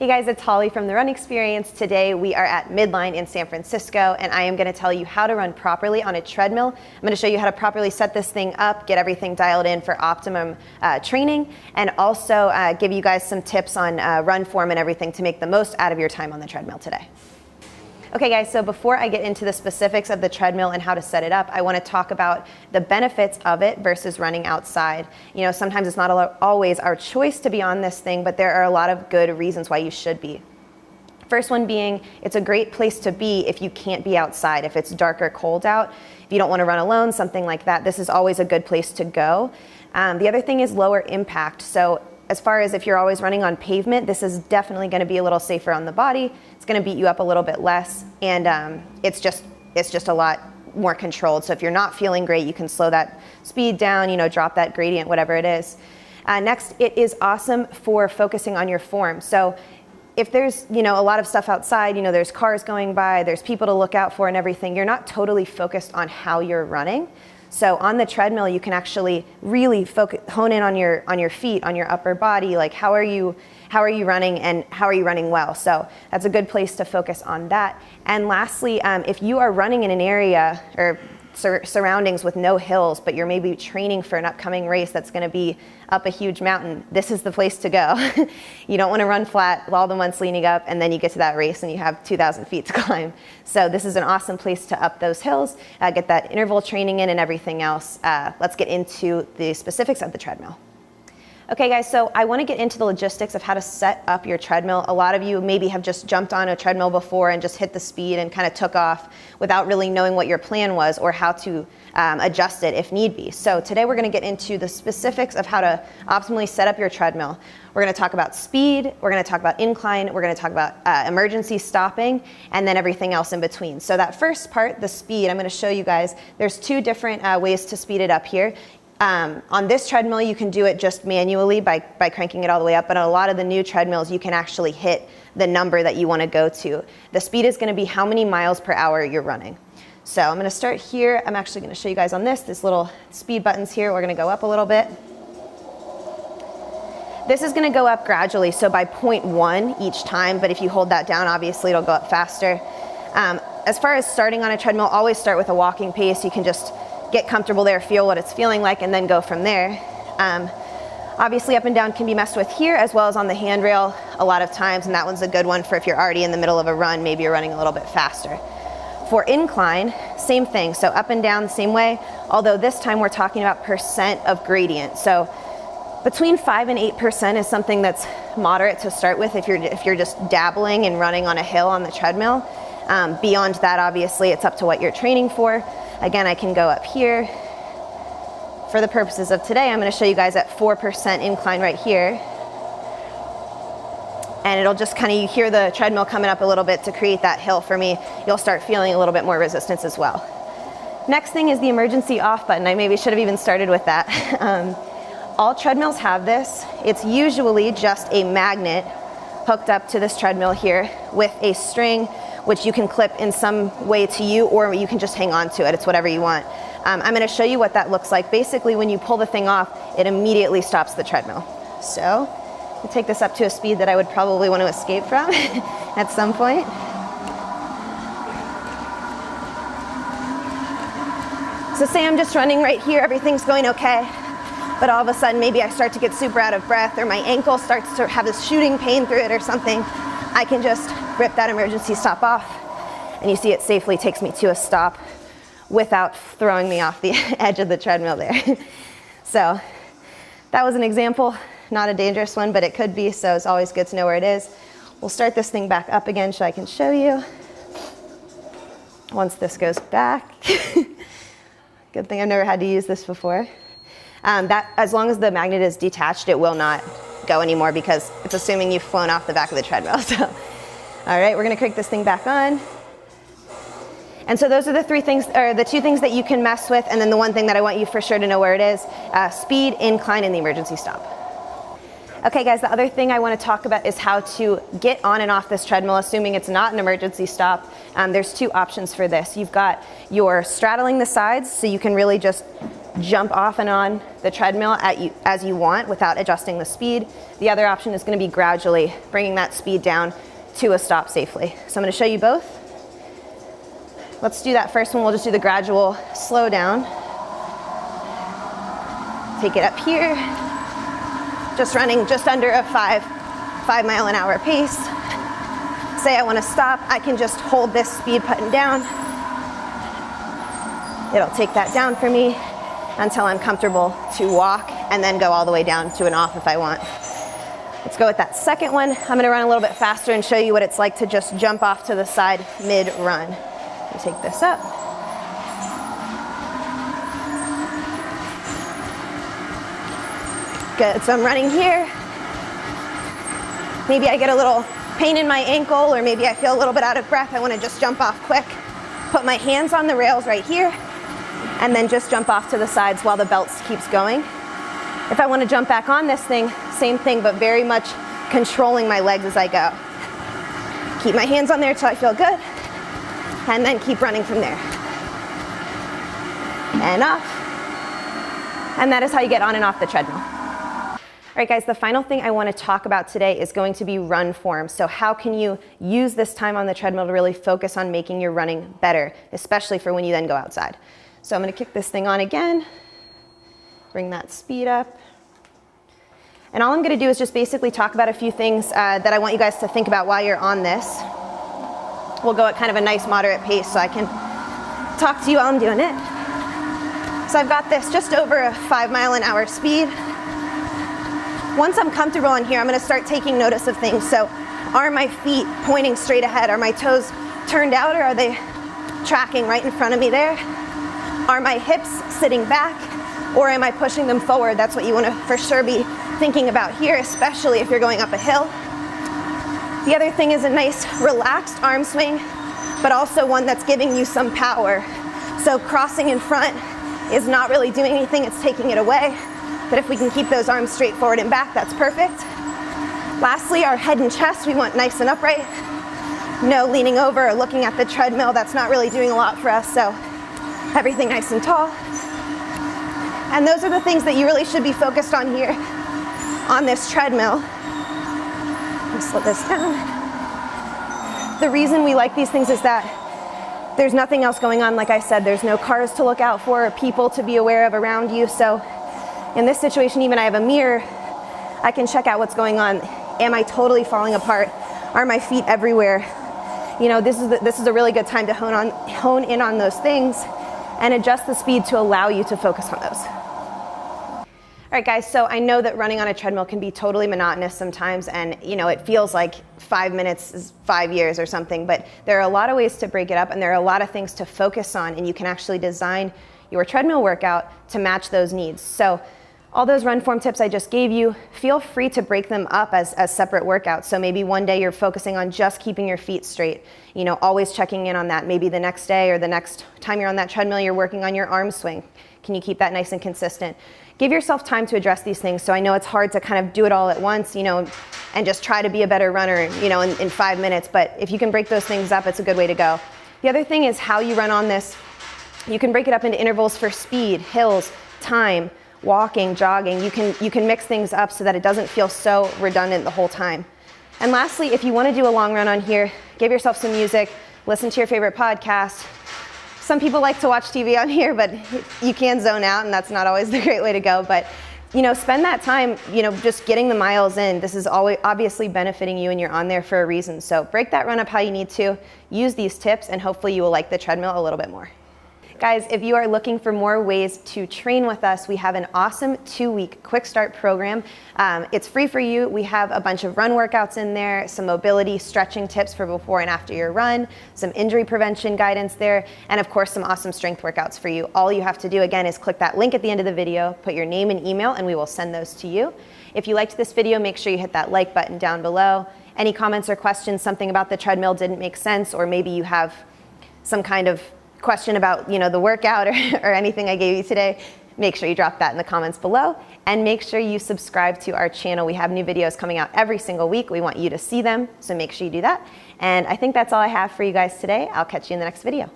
Hey guys, it's Holly from The Run Experience. Today we are at Midline in San Francisco, and I am going to tell you how to run properly on a treadmill. I'm going to show you how to properly set this thing up, get everything dialed in for optimum training, and also give you guys some tips on run form and everything to make the most out of your time on the treadmill today. Okay guys, so before I get into the specifics of the treadmill and how to set it up, I want to talk about the benefits of it versus running outside. You know, sometimes it's not always our choice to be on this thing, but there are a lot of good reasons why you should be. First one being, it's a great place to be if you can't be outside, if it's dark or cold out, if you don't want to run alone, something like that. This is always a good place to go. The other thing is lower impact. So as far as if you're always running on pavement, this is definitely going to be a little safer on the body. It's going to beat you up a little bit less, and it's just a lot more controlled. So if you're not feeling great, you can slow that speed down, you know, drop that gradient, whatever it is. Next, it is awesome for focusing on your form. So if there's, you know, a lot of stuff outside, you know, there's cars going by, there's people to look out for and everything, you're not totally focused on how you're running. So on the treadmill, you can actually really hone in on your feet, on your upper body, like how are you running and how are you running well? So that's a good place to focus on that. And lastly, if you are running in an area or surroundings with no hills, but you're maybe training for an upcoming race that's going to be up a huge mountain, this is the place to go. You don't want to run flat all the months leaning up and then you get to that race and you have 2,000 feet to climb. So this is an awesome place to up those hills, get that interval training in and everything else. Let's get into the specifics of the treadmill. Okay guys, so I want to get into the logistics of how to set up your treadmill. A lot of you maybe have just jumped on a treadmill before and just hit the speed and kind of took off without really knowing what your plan was or how to adjust it if need be. So today we're going to get into the specifics of how to optimally set up your treadmill. We're going to talk about speed, we're going to talk about incline, we're going to talk about emergency stopping, and then everything else in between. So that first part, the speed, I'm going to show you guys. There's two different ways to speed it up here. On this treadmill, you can do it just manually by cranking it all the way up, but on a lot of the new treadmills, you can actually hit the number that you want to go to. The speed is going to be how many miles per hour you're running. So I'm going to start here. I'm actually going to show you guys on this little speed buttons here. We're going to go up a little bit. This is going to go up gradually, so by 0.1 each time, but if you hold that down, obviously it'll go up faster. As far as starting on a treadmill, always start with a walking pace. You can just get comfortable there, feel what it's feeling like, and then go from there. Obviously up and down can be messed with here as well as on the handrail a lot of times, and that one's a good one for if you're already in the middle of a run, maybe you're running a little bit faster. For incline, same thing, so up and down the same way, although this time we're talking about percent of gradient. So between 5 and 8% is something that's moderate to start with if you're just dabbling and running on a hill on the treadmill. Beyond that, obviously, it's up to what you're training for. Again, I can go up here. For the purposes of today, I'm going to show you guys at 4% incline right here. And it'll just kind of, you hear the treadmill coming up a little bit to create that hill for me. You'll start feeling a little bit more resistance as well. Next thing is the emergency off button. I maybe should have even started with that. All treadmills have this. It's usually just a magnet hooked up to this treadmill here with a string which you can clip in some way to you, or you can just hang on to it. It's whatever you want. I'm going to show you what that looks like. Basically, when you pull the thing off, it immediately stops the treadmill. So I'll take this up to a speed that I would probably want to escape from at some point. So say I'm just running right here, everything's going okay, but all of a sudden maybe I start to get super out of breath, or my ankle starts to have this shooting pain through it or something. I can just rip that emergency stop off, and you see it safely takes me to a stop without throwing me off the edge of the treadmill there. So that was an example, not a dangerous one, but it could be, so it's always good to know where it is. We'll start this thing back up again so I can show you. Once this goes back, good thing I've never had to use this before. That, as long as the magnet is detached, it will not go anymore because it's assuming you've flown off the back of the treadmill. So, all right, we're going to crank this thing back on. And so those are the three things, or the two things that you can mess with, and then the one thing that I want you for sure to know where it is: speed, incline, and the emergency stop. Okay guys, the other thing I want to talk about is how to get on and off this treadmill, assuming it's not an emergency stop. There's two options for this. You've got your straddling the sides, so you can really just jump off and on the treadmill as you want without adjusting the speed. The other option is going to be gradually bringing that speed down to a stop safely. So I'm going to show you both. Let's do that first one. We'll just do the gradual slow down. Take it up here. Just running just under a 5 mile an hour pace. Say I want to stop, I can just hold this speed button down. It'll take that down for me until I'm comfortable to walk and then go all the way down to an off if I want. Let's go with that second one. I'm going to run a little bit faster and show you what it's like to just jump off to the side mid-run. Take this up. Good, so I'm running here. Maybe I get a little pain in my ankle, or maybe I feel a little bit out of breath. I want to just jump off quick. Put my hands on the rails right here, and then just jump off to the sides while the belt keeps going. If I want to jump back on this thing, same thing, but very much controlling my legs as I go. Keep my hands on there till I feel good, and then keep running from there. And off. And that is how you get on and off the treadmill. All right, guys, the final thing I want to talk about today is going to be run form. So how can you use this time on the treadmill to really focus on making your running better, especially for when you then go outside. So I'm going to kick this thing on again, bring that speed up. And all I'm going to do is just basically talk about a few things that I want you guys to think about while you're on this. We'll go at kind of a nice moderate pace so I can talk to you while I'm doing it. So I've got this just over a 5 mile an hour speed. Once I'm comfortable in here, I'm going to start taking notice of things. So are my feet pointing straight ahead? Are my toes turned out, or are they tracking right in front of me there? Are my hips sitting back, or am I pushing them forward? That's what you want to for sure be thinking about here, especially if you're going up a hill. The other thing is a nice relaxed arm swing, but also one that's giving you some power. So crossing in front is not really doing anything, it's taking it away. But if we can keep those arms straight forward and back, that's perfect. Lastly, our head and chest, we want nice and upright. No leaning over or looking at the treadmill, that's not really doing a lot for us, so everything nice and tall. And those are the things that you really should be focused on here on this treadmill. Let's slow this down. The reason we like these things is that there's nothing else going on. Like I said, there's no cars to look out for or people to be aware of around you. So in this situation, even I have a mirror, I can check out what's going on. Am I totally falling apart? Are my feet everywhere? You know, this is a really good time to hone in on those things and adjust the speed to allow you to focus on those. All right, guys, so I know that running on a treadmill can be totally monotonous sometimes, and you know, it feels like 5 minutes is 5 years or something, but there are a lot of ways to break it up, and there are a lot of things to focus on, and you can actually design your treadmill workout to match those needs. So all those run form tips I just gave you, feel free to break them up as separate workouts. So maybe one day you're focusing on just keeping your feet straight, you know, always checking in on that. Maybe the next day or the next time you're on that treadmill, you're working on your arm swing. Can you keep that nice and consistent? Give yourself time to address these things. So I know it's hard to kind of do it all at once, you know, and just try to be a better runner, you know, in 5 minutes. But if you can break those things up, it's a good way to go. The other thing is how you run on this. You can break it up into intervals for speed, hills, time, walking, jogging. You can mix things up so that it doesn't feel so redundant the whole time. And lastly, if you want to do a long run on here, give yourself some music, listen to your favorite podcast. Some people like to watch TV on here, but you can zone out, and that's not always the great way to go. But you know, spend that time, you know, just getting the miles in. This is always obviously benefiting you, and you're on there for a reason. So break that run up how you need to. Use these tips, and hopefully you will like the treadmill a little bit more. Guys, if you are looking for more ways to train with us, we have an awesome 2-week quick start program. It's free for you. We have a bunch of run workouts in there, some mobility stretching tips for before and after your run, some injury prevention guidance there, and of course some awesome strength workouts for you. All you have to do again is click that link at the end of the video, put your name and email, and we will send those to you. If you liked this video, make sure you hit that like button down below. Any comments or questions, something about the treadmill didn't make sense, or maybe you have some kind of question about, you know, the workout or anything I gave you today, make sure you drop that in the comments below, and make sure you subscribe to our channel. We have new videos coming out every single week. We want you to see them, so make sure you do that. And I think that's all I have for you guys today. I'll catch you in the next video.